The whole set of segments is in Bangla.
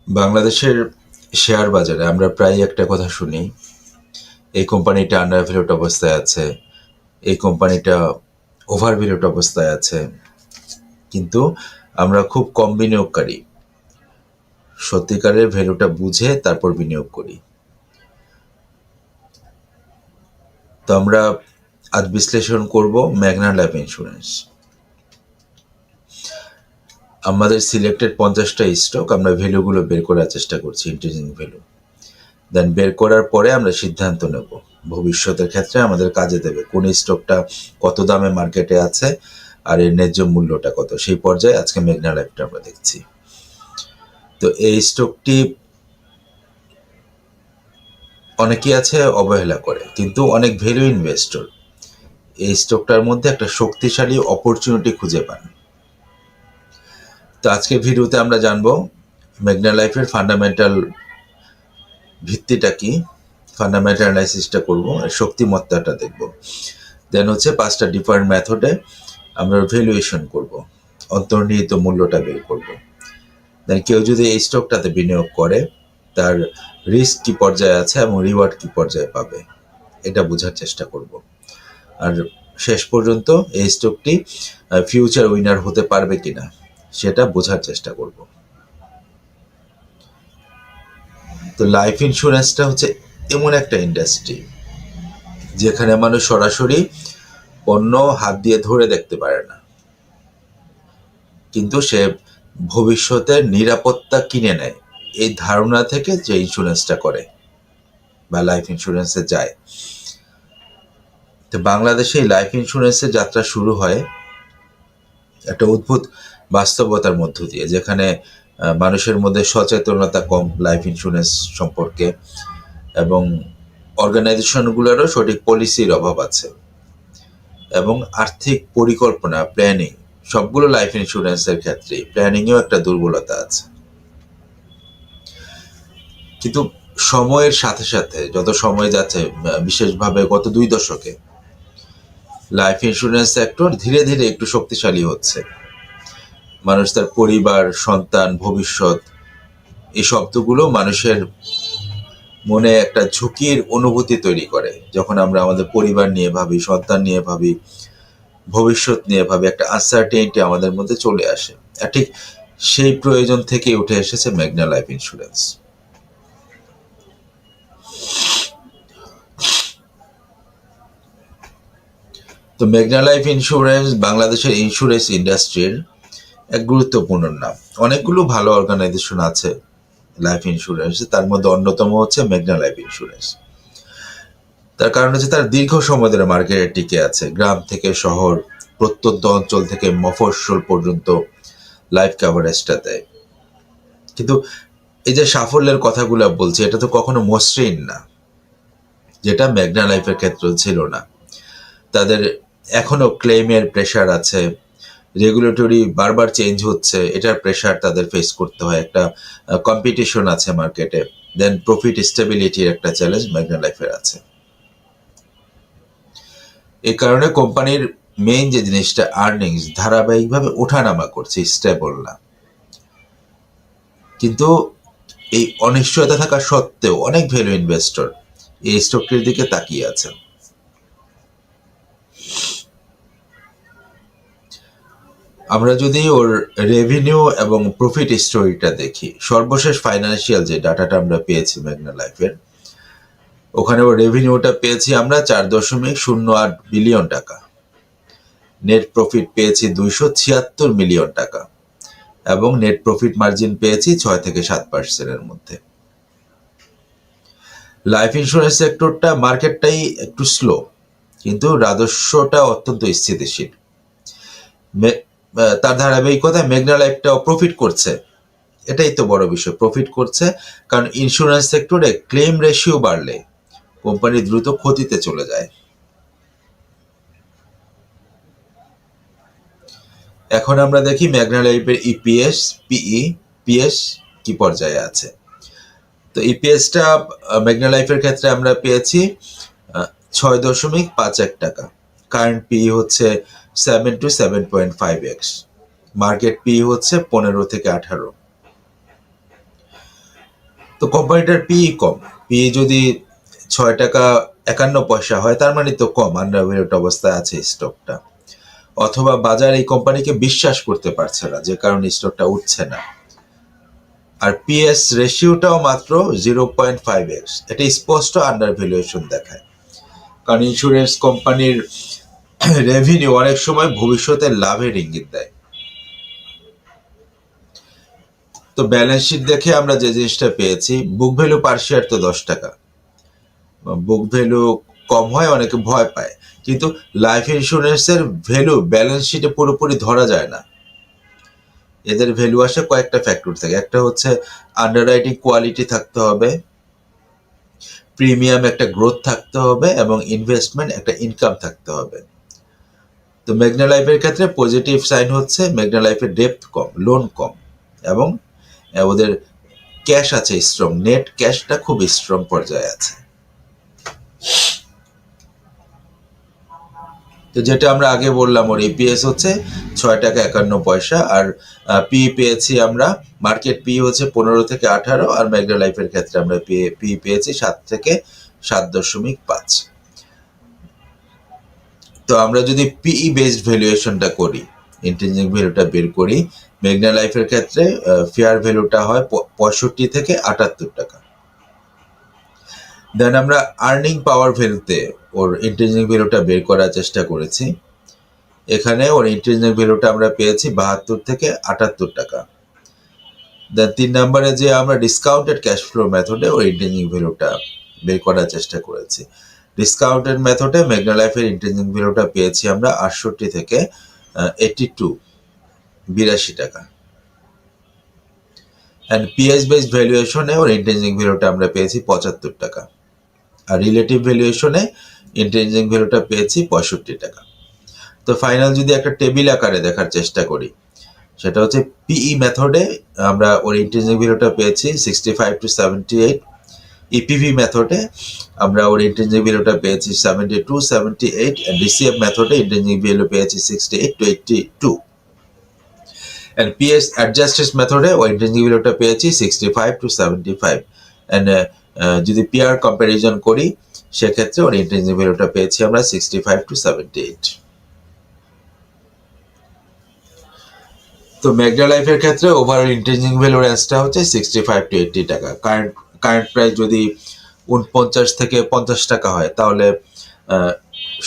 বাংলাদেশের শেয়ার বাজারে আমরা প্রায়ই একটা কথা শুনি, এই কোম্পানিটা আন্ডার ভ্যালুড অবস্থায় আছে, এই কোম্পানিটা ওভার ভ্যালুড অবস্থায় আছে। কিন্তু আমরা খুব কম বিনিয়োগকারী সত্যিকারের ভ্যালুটা বুঝে তারপর বিনিয়োগ করি। তো আমরা আজ বিশ্লেষণ করব ম্যাগনা লাইফ ইন্স্যুরেন্স। আমাদের সিলেক্টেড 50টা স্টক আমরা ভ্যালুগুলো বের করার চেষ্টা করছি, ইন্ট্রেস্টিং ভ্যালু। দেন বের করার পরে আমরা সিদ্ধান্ত নেব ভবিষ্যতের ক্ষেত্রে আমাদের কাজে দেবে কোন স্টকটা কত দামে মার্কেটে আছে আর এর ন্যায্য মূল্যটা কত। সেই পর্যায়ে আজকে মেঘনা লাইফটা আমরা দেখছি। তো এই স্টকটি অনেকেই আছে অবহেলা করে, কিন্তু অনেক ভ্যালু ইনভেস্টর এই স্টকটার মধ্যে একটা শক্তিশালী অপরচুনিটি খুঁজে পান। তো আজকে ভিডিওতে আমরা জানবো মেঘনা লাইফের ফান্ডামেন্টাল ভিত্তিটা কি, ফান্ডামেন্টাল অ্যানালাইসিসটা করবো, শক্তিমত্তাটা দেখব। দেন হচ্ছে 5টা ডিফারেন্ট মেথডে আমরা ভ্যালুয়েশন করব, অন্তর্নিহিত মূল্যটা বের করব। দেন কেউ যদি এই স্টকটাতে বিনিয়োগ করে তার রিস্ক কি পর্যায়ে আছে এবং রিওয়ার্ড কি পর্যায়ে পাবে এটা বোঝার চেষ্টা করব। আর শেষ পর্যন্ত এই স্টকটি ফিউচার উইনার হতে পারবে কিনা সেটা বোঝার চেষ্টা করব। তো লাইফ ইন্স্যুরেন্সটা হচ্ছে এমন একটা ইন্ডাস্ট্রি যেখানে মানুষ সরাসরি পণ্য হাত দিয়ে ধরে দেখতে পারে না, কিন্তু সে ভবিষ্যতের নিরাপত্তা কিনে নেয় এই ধারণা থেকে যে ইন্স্যুরেন্সটা করে বা লাইফ ইন্স্যুরেন্সে যায়। তো বাংলাদেশে এই লাইফ ইন্স্যুরেন্সের যাত্রা শুরু হয় একটা অদ্ভুত বাস্তবতার মধ্য দিয়ে, যেখানে মানুষের মধ্যে সচেতনতা কম লাইফ ইন্স্যুরেন্স সম্পর্কে, এবং অর্গানাইজেশনগুলোরও সঠিক পলিসির অভাব আছে, এবং আর্থিক পরিকল্পনা প্ল্যানিং সবগুলো লাইফ ইন্স্যুরেন্সের ক্ষেত্রে প্ল্যানিংয়েও একটা দুর্বলতা আছে। কিন্তু সময়ের সাথে সাথে যত সময় যাচ্ছে, বিশেষভাবে গত 2 দশকে লাইফ ইন্স্যুরেন্স সেক্টর ধীরে ধীরে একটু শক্তিশালী হচ্ছে। মানুষ তার পরিবার, সন্তান, ভবিষ্যৎ এই শব্দগুলো মানুষের মনে একটা ঝুঁকির অনুভূতি তৈরি করে। যখন আমরা আমাদের পরিবার নিয়ে ভাবি, সন্তান নিয়ে ভাবি, ভবিষ্যৎ নিয়ে ভাবি, একটা আনসার্টেনিটি আমাদের মধ্যে চলে আসে। আর ঠিক সেই প্রয়োজন থেকে উঠে এসেছে মেঘনা লাইফ ইন্স্যুরেন্স। তো মেঘনা লাইফ ইন্স্যুরেন্স বাংলাদেশের ইন্স্যুরেন্স ইন্ডাস্ট্রির এক গুরুত্বপূর্ণ নাম। অনেকগুলো ভালো অর্গানাইজেশন আছে লাইফ ইন্স্যুরেন্স, তার মধ্যে অন্যতম হচ্ছে মেঘনা লাইফ ইন্স্যুরেন্স। তার কারণ হচ্ছে তার দীর্ঘ সময় ধরে মার্কেটে টিকে আছে। গ্রাম থেকে শহর, প্রত্যন্ত অঞ্চল থেকে মফস্বল পর্যন্ত লাইফ কাভারেজটা দেয়। কিন্তু এই যে সাফল্যের কথাগুলো বলছি, এটা তো কখনো মসৃণ না, যেটা মেঘনা লাইফের ক্ষেত্রে ছিল না। তাদের এখনো ক্লেমের প্রেশার আছে, রেগুলেটরি বারবার চেঞ্জ হচ্ছে, এটার প্রেশার তাদের ফেস করতে হয়, একটা কম্পিটিশন আছে মার্কেটে। দেন প্রফিট স্টেবিলিটির একটা চ্যালেঞ্জ মেঘনা লাইফের আছে। এই কারণে কোম্পানির মেইন যে জিনিসটা আর্নিংস ধারাবাহিকভাবে ওঠানামা করছে, স্টেবল না। কিন্তু এই অনিশ্চয়তা থাকা সত্ত্বেও অনেক ভ্যালু ইনভেস্টর এই স্টকটির দিকে তাকিয়ে আছেন। আমরা যদি ওর রেভিনিউ এবং প্রফিট স্টোরিটা দেখি, সর্বশেষ ফাইন্যান্সিয়াল যে ডাটাটা আমরা পেয়েছি মেঘনা লাইফের, ওখানে ওর রেভিনিউটা পেয়েছি আমরা 4.08 বিলিয়ন টাকা, নেট প্রফিট পেয়েছি 276 মিলিয়ন টাকা, এবং নেট প্রফিট মার্জিন পেয়েছি 6 থেকে 7%-এর মধ্যে। লাইফ ইন্স্যুরেন্স সেক্টরটা মার্কেটটাই একটু স্লো, কিন্তু রাজস্বটা অত্যন্ত স্থিতিশীল। তার ধারাবাহিকতায় মেঘনা লাইফটাও প্রফিট করছে, এটাই তো বড় বিষয়, প্রফিট করছে। কারণ ইন্স্যুরেন্স সেক্টরে ক্লেম রেশিও বাড়লে কোম্পানি দ্রুত ক্ষতিতে চলে যায়। এখন আমরা দেখি মেঘনা লাইফের ইপিএস, পিই, পিএস কি পর্যায়ে আছে। তো ইপিএসটা মেঘনা লাইফের ক্ষেত্রে আমরা পেয়েছি 6.51 টাকা। কারেন্ট পিই হচ্ছে 7 to 7.5x। মার্কেট পিই হচ্ছে 15 থেকে 18। তো কোম্পানিটার পিই কম, পিই যদি 6 টাকা 51 পয়সা হয় তার মানে তো কম, আন্ডার ভ্যালুড অবস্থায় আছে স্টকটা। অথবা বাজার এই কোম্পানিকে বিশ্বাস করতে পারছে না, যে কারণে স্টকটা উঠছে না। আর পিএস রেশিওটাও মাত্র 0.5x, এটা স্পষ্ট আন্ডার ভ্যালুয়েশন দেখায়। কারণ ইন্স্যুরেন্স কোম্পানির রেভিনিউ অনেক সময় ভবিষ্যতের লাভের ইঙ্গিত দেয়। তো ব্যালেন্স শিট দেখে আমরা যে জিনিসটা পেয়েছি, বুক ভ্যালু পার শেয়ার তো 10 টাকা। বুক ভ্যালু কম হয়, অনেকে ভয় পায়, কিন্তু লাইফ ইন্স্যুরেন্সের ভ্যালু ব্যালেন্স শিটে পুরোপুরি ধরা যায় না। এদের ভ্যালু আসে কয়েকটা ফ্যাক্টর থেকে। একটা হচ্ছে আন্ডাররাইটিং কোয়ালিটি থাকতে হবে, প্রিমিয়াম একটা গ্রোথ থাকতে হবে, এবং ইনভেস্টমেন্ট একটা ইনকাম থাকতে হবে। তো মেঘনা লাইফের ক্ষেত্রে পজিটিভ সাইন হচ্ছে মেঘনা লাইফের ডেপ্থ কম, লোন কম, এবং ওদের ক্যাশ আছে স্ট্রং, নেট ক্যাশটা খুব স্ট্রং পর্যায়ে আছে। তো যেটা আমরা আগে বললাম, ওর ইপিএস হচ্ছে 6 টাকা 51 পয়সা, আর পি পেয়েছি আমরা, মার্কেট পি হচ্ছে 15 থেকে 18, আর মেঘনা লাইফের ক্ষেত্রে আমরা পি পেয়েছি 7 থেকে 7.5। তো আমরা যদি পিই বেসড ভ্যালুয়েশনটা করি, ইন্ট্রিনসিক ভ্যালুটা বের করি, মেঘনা লাইফের ক্ষেত্রে ফেয়ার ভ্যালুটা হয় 65 থেকে 78 টাকা। দেন আমরা আর্নিং পাওয়ার ভ্যালুতে ওর ইন্ট্রিনসিক ভ্যালুটা বের করার চেষ্টা করেছি। এখানে ওর ইন্ট্রিনসিক ভ্যালুটা আমরা পেয়েছি 72 থেকে 78 টাকা। দেন 3 নম্বরে যে আমরা ডিসকাউন্টেড ক্যাশ ফ্লো মেথডে ওর ইন্ট্রিনসিক ভ্যালুটা বের করার চেষ্টা করেছি। ডিসকাউন্টেড মেথডে মেঘনা লাইফের ইন্ট্রিনসিক ভ্যালুটা পেয়েছি আমরা 68 থেকে 82 টাকা। অ্যান্ড পিএস বেসড ভ্যালুয়েশনে ওর ইন্ট্রিনসিক ভ্যালুটা আমরা পেয়েছি 75 টাকা। আর রিলেটিভ ভ্যালুয়েশনে ইন্ট্রিনসিক ভ্যালুটা পেয়েছি 65 টাকা। তো ফাইনাল যদি একটা টেবিল আকারে দেখার চেষ্টা করি, সেটা হচ্ছে পিই মেথডে আমরা ওর ইন্ট্রিনসিক ভ্যালুটা পেয়েছি 65 to 78। ইপিভি মেথডে আমরা ওর ইন্ট্রিনসিক ভ্যালুটা পেয়েছি 72 78, and ডিসিএফ মেথডে ইন্ট্রিনসিক ভ্যালু পেয়েছি 68 to 82, and পিএস অ্যাডজাস্টেড মেথডে ওর ইন্ট্রিনসিক ভ্যালুটা পেয়েছি 65 to 75, and যদি পিআর কম্প্যারিজন করি সেক্ষেত্রে ওর ইন্ট্রিনসিক ভ্যালুটা পেয়েছি আমরা 65 to 78। তো মেঘনা লাইফের ক্ষেত্রে ওভারঅল ইন্ট্রিনসিক ভ্যালু রেঞ্জটা হচ্ছে 65 to 80 টাকা। কারেন্ট প্রাইস যদি 49 থেকে 50 টাকা হয়, তাহলে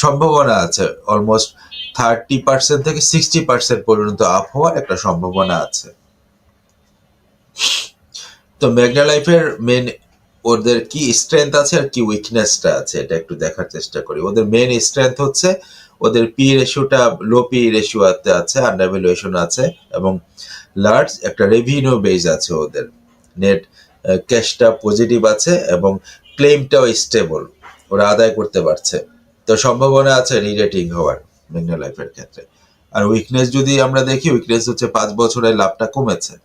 সম্ভাবনা আছে অলমোস্ট 30% থেকে 60% পর্যন্ত আপ হওয়ার একটা সম্ভাবনা আছে। তো মেঘনা লাইফের মেন ওদের কি স্ট্রেংথ আছে আর কি উইকনেসটা আছে, এটা একটু দেখার চেষ্টা করি। ওদের মেন স্ট্রেংথ হচ্ছে ওদের পি রেশিওটা লো পি রেশিওতে আছে, আন্ডার ভ্যালুয়েশন আছে, এবং লার্জ একটা রেভিনিউ বেস আছে ওদের, নেট ক্যাশটা পজিটিভ আছে, এবং ক্লেমটাও স্টেবল, ওরা আদায় করতে পারছে। তো সম্ভাবনা আছে রিরেটিং হওয়ার মেঘনা লাইফের ক্ষেত্রে। আর উইকনেস যদি আমরা দেখি, উইকনেস হচ্ছে 5 বছরের লাভটা কমেছে।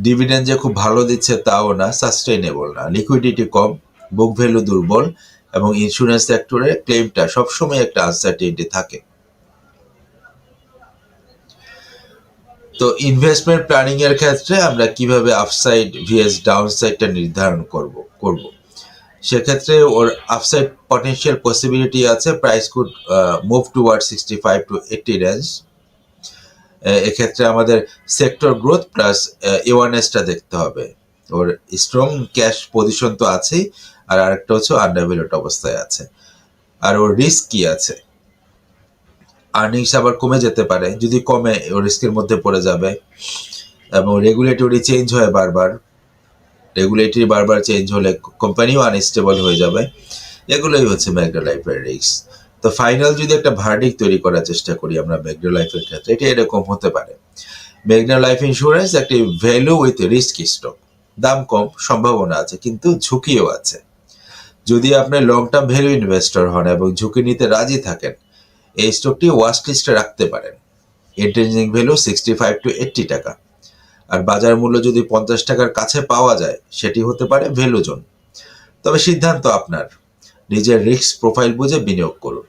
ডিভিডেন্ড যে খুব ভালো দিচ্ছে তাও না, সাস্টেইনেবল না, লিকুইডিটি কম, বুক ভ্যালু দুর্বল, এবং ইন্স্যুরেন্স সেক্টরে ক্লেমটা সবসময় একটা আনসার্টেনিটি থাকে। তো ইনভেস্টমেন্ট প্ল্যানিং এর ক্ষেত্রে আমরা কিভাবে আপসাইড ভিএস ডাউনসাইডটা নির্ধারণ করব, সেক্ষেত্রে ওর আপসাইড পটেনশিয়াল পসিবিলিটি আছে, price could move toward 65 to 80 range. এক্ষেত্রে আমাদের সেক্টর গ্রোথ প্লাস এওয়ারনেসটা দেখতে হবে। ওর স্ট্রং ক্যাশ পজিশন তো আছেই, আর আরেকটা হচ্ছে আন্ডার ভ্যালুড অবস্থায় আছে। আর ওর রিস্ক কি আছে, আর্নিংস আবার কমে যেতে পারে, যদি কমে ও রিস্কের মধ্যে পড়ে যাবে, এবং রেগুলেটরি চেঞ্জ হয় বারবার, রেগুলেটরি বারবার চেঞ্জ হলে কোম্পানিও আনস্টেবল হয়ে যাবে। এগুলোই হচ্ছে মেঘনা লাইফের রিস্ক। তো ফাইনাল যদি একটা ভার্ডিক তৈরি করার চেষ্টা করি আমরা মেঘনা লাইফের ক্ষেত্রে, এটা এরকম হতে পারে। মেঘনা লাইফ ইন্স্যুরেন্স একটি ভ্যালু উইথ রিস্ক স্টক, দাম কম, সম্ভাবনা আছে, কিন্তু ঝুঁকিও আছে। যদি আপনি লং টার্ম ভ্যালু ইনভেস্টর হন এবং ঝুঁকি নিতে রাজি থাকেন, এই স্টকটি ওয়াচ লিস্টে রাখতে পারেন। ইন্ট্রিনসিক ভ্যালু 65 to 80 টাকা, আর বাজার মূল্য যদি 50 টাকার কাছে পাওয়া যায়, সেটি হতে পারে ভ্যালু জোন। তবে সিদ্ধান্ত আপনার, নিজের রিস্ক প্রোফাইল বুঝে বিনিয়োগ করুন।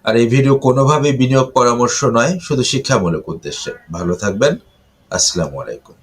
আর এই ভিডিও কোনোভাবেই বিনিয়োগ পরামর্শ নয়, শুধু শিক্ষামূলক উদ্দেশ্যে। ভালো থাকবেন, আসসালামু আলাইকুম।